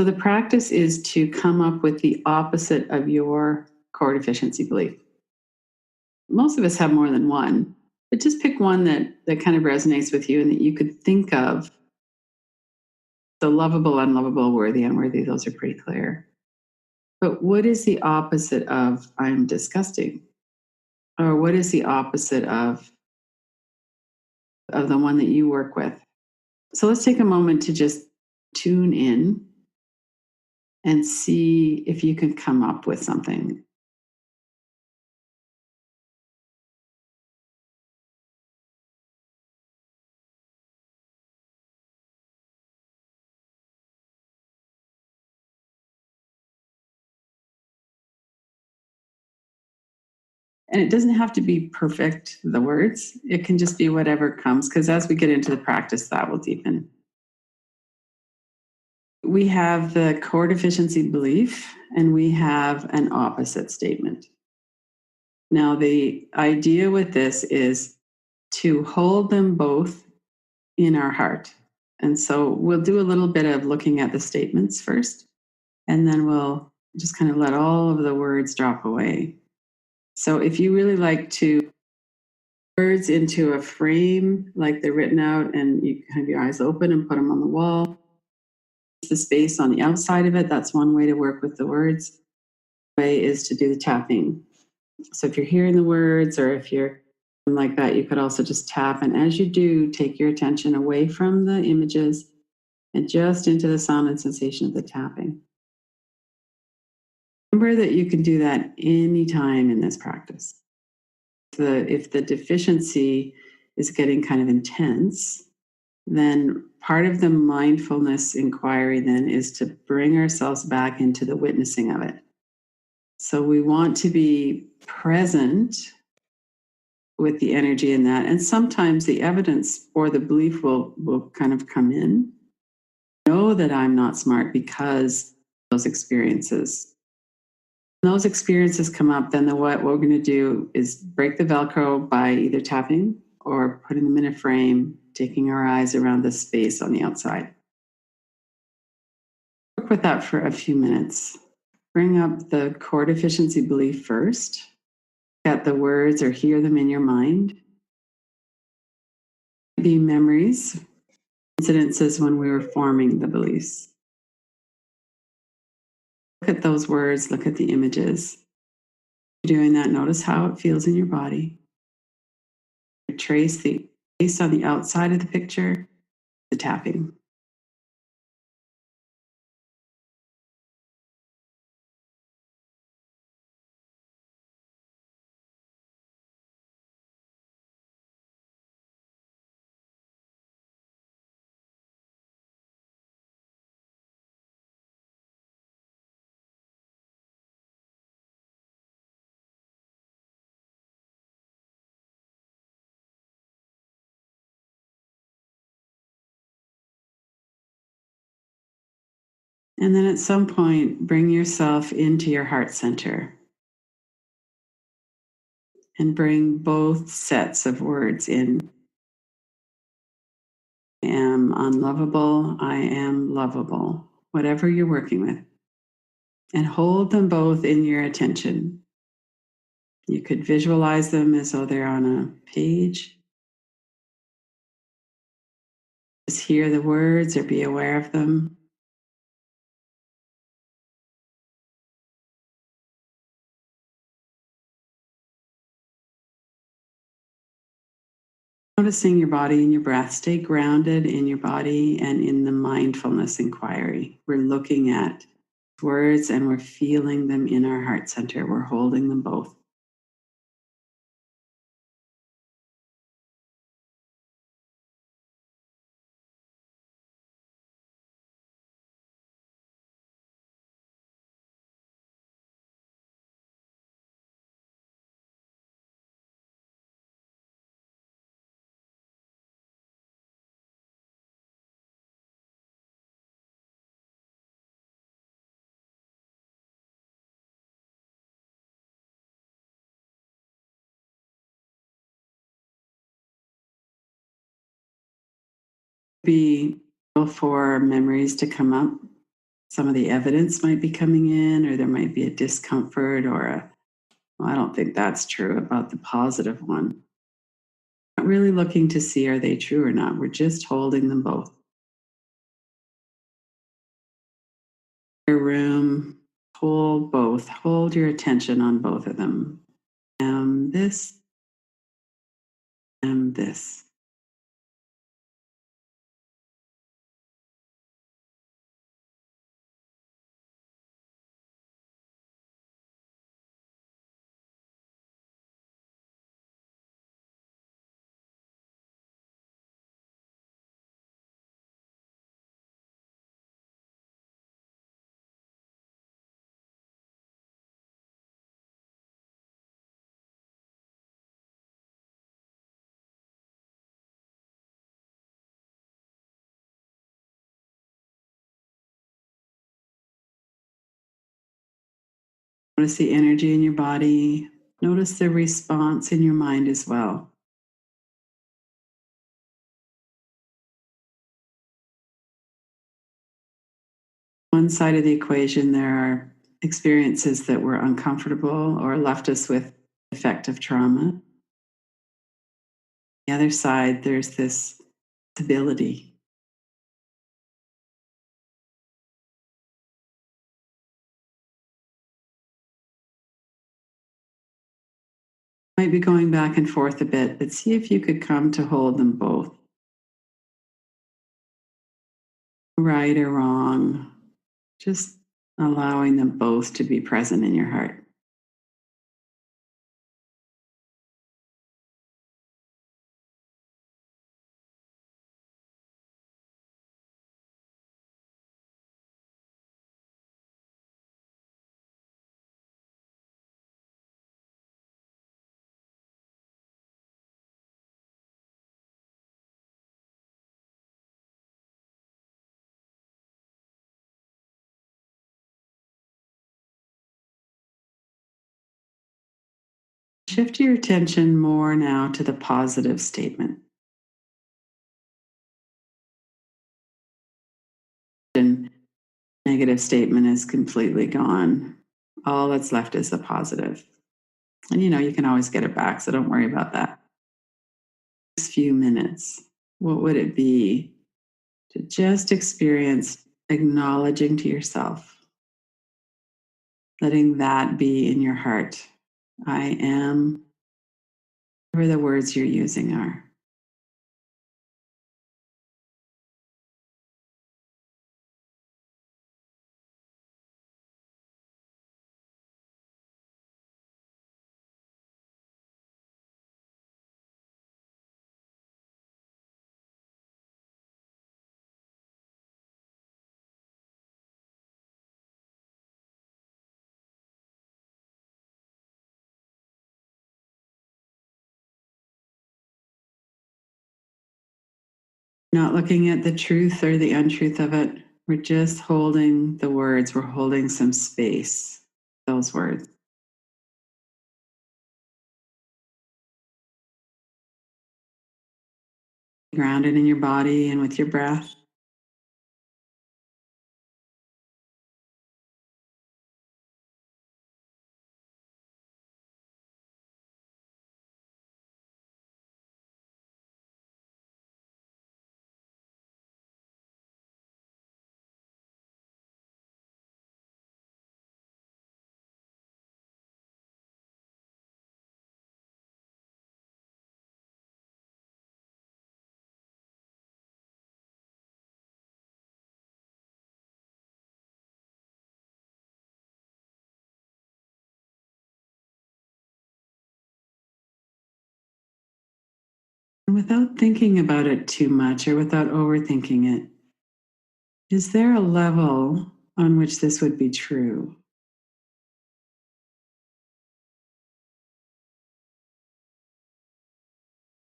So the practice is to come up with the opposite of your core deficiency belief. Most of us have more than one, but just pick one that kind of resonates with you and that you could think of. The lovable, unlovable, worthy, unworthy, those are pretty clear. But what is the opposite of I'm disgusting? Or what is the opposite of the one that you work with? So let's take a moment to just tune in and see if you can come up with something. And it doesn't have to be perfect, the words. It can just be whatever comes, because as we get into the practice, that will deepen. We have the core deficiency belief, and we have an opposite statement. Now, the idea with this is to hold them both in our heart. And so we'll do a little bit of looking at the statements first, and then we'll just kind of let all of the words drop away. So if you really like to words into a frame, like they're written out, and you have your eyes open and put them on the wall, the space on the outside of it, that's one way to work with the words. The way is to do the tapping. So if you're hearing the words, or if you're like that, you could also just tap. And as you do, take your attention away from the images and just into the sound and sensation of the tapping. Remember that you can do that anytime in this practice. If the deficiency is getting kind of intense, then part of the mindfulness inquiry then is to bring ourselves back into the witnessing of it. So we want to be present with the energy in that. And sometimes the evidence or the belief will kind of come in. Know that I'm not smart because those experiences. When those experiences come up, then what we're going to do is break the Velcro by either tapping or putting them in a frame, taking our eyes around the space on the outside. Work with that for a few minutes. Bring up the core deficiency belief first. Get the words or hear them in your mind. Be memories, incidences when we were forming the beliefs. Look at those words, look at the images. Doing that, notice how it feels in your body. Trace the face on the outside of the picture, the tapping. And then at some point, bring yourself into your heart center and bring both sets of words in. I am unlovable, I am lovable, whatever you're working with. And hold them both in your attention. You could visualize them as though they're on a page. Just hear the words or be aware of them. Noticing your body and your breath. Stay grounded in your body and in the mindfulness inquiry. We're looking at words and we're feeling them in our heart center. We're holding them both. Be for memories to come up. some of the evidence might be coming in, or there might be a discomfort or well, I don't think that's true about the positive one. Not really looking to see are they true or not. We're just holding them both. Your room, hold both. Hold your attention on both of them. This and this. Notice the energy in your body. Notice the response in your mind as well. One side of the equation, there are experiences that were uncomfortable or left us with effective trauma. The other side, there's this stability. Might be going back and forth a bit, but see if you could come to hold them both. Right or wrong, just allowing them both to be present in your heart. Shift your attention more now to the positive statement. And negative statement is completely gone. All that's left is the positive. And you can always get it back, so don't worry about that. Next few minutes, what would it be to just experience acknowledging to yourself, letting that be in your heart? I am, whatever the words you're using are. Not looking at the truth or the untruth of it. We're just holding the words. We're holding some space, those words. Grounded in your body and with your breath. And without thinking about it too much or without overthinking it, is there a level on which this would be true?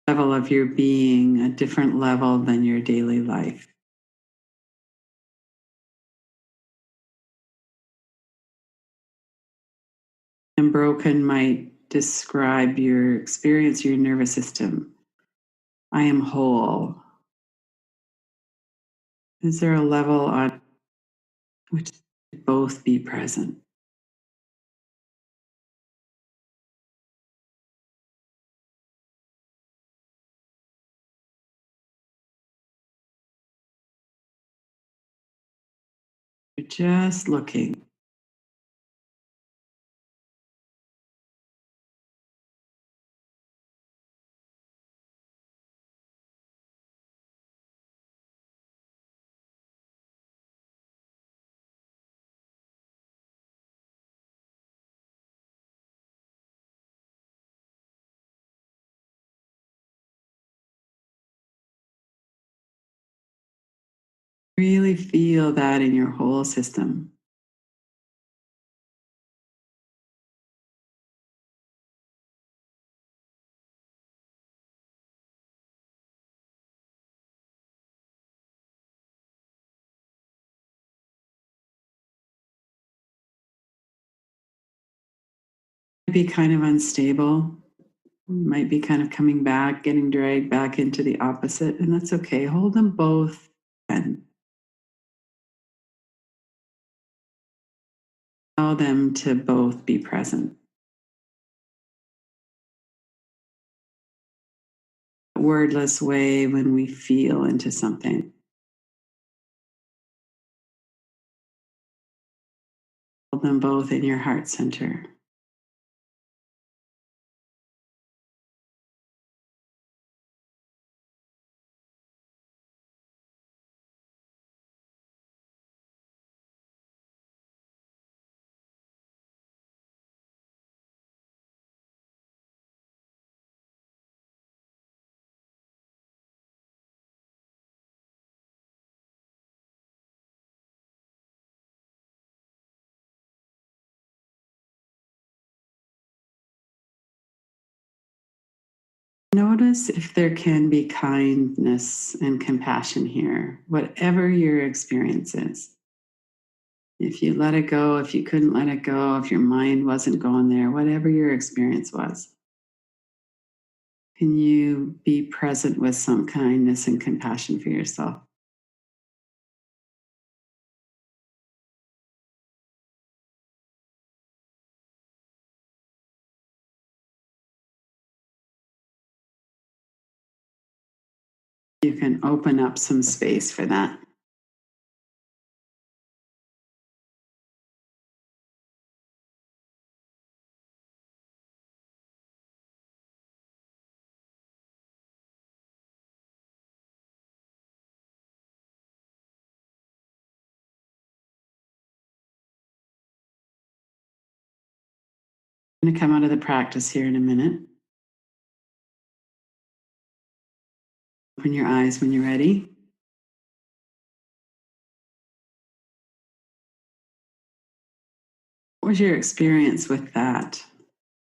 Level of your being, a different level than your daily life. And broken might describe your experience, your nervous system. I am whole. Is there a level on which both be present. You're just looking. Really feel that in your whole system. Be kind of unstable. You might be kind of coming back, getting dragged back into the opposite, and that's okay. Hold them both and allow them to both be present. Wordless way when we feel into something. Hold them both in your heart center. Notice if there can be kindness and compassion here, whatever your experience is. If you let it go, if you couldn't let it go, if your mind wasn't going there, whatever your experience was, can you be present with some kindness and compassion for yourself? You can open up some space for that. I'm going to come out of the practice here in a minute. Open your eyes when you're ready. What was your experience with that?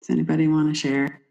Does anybody want to share?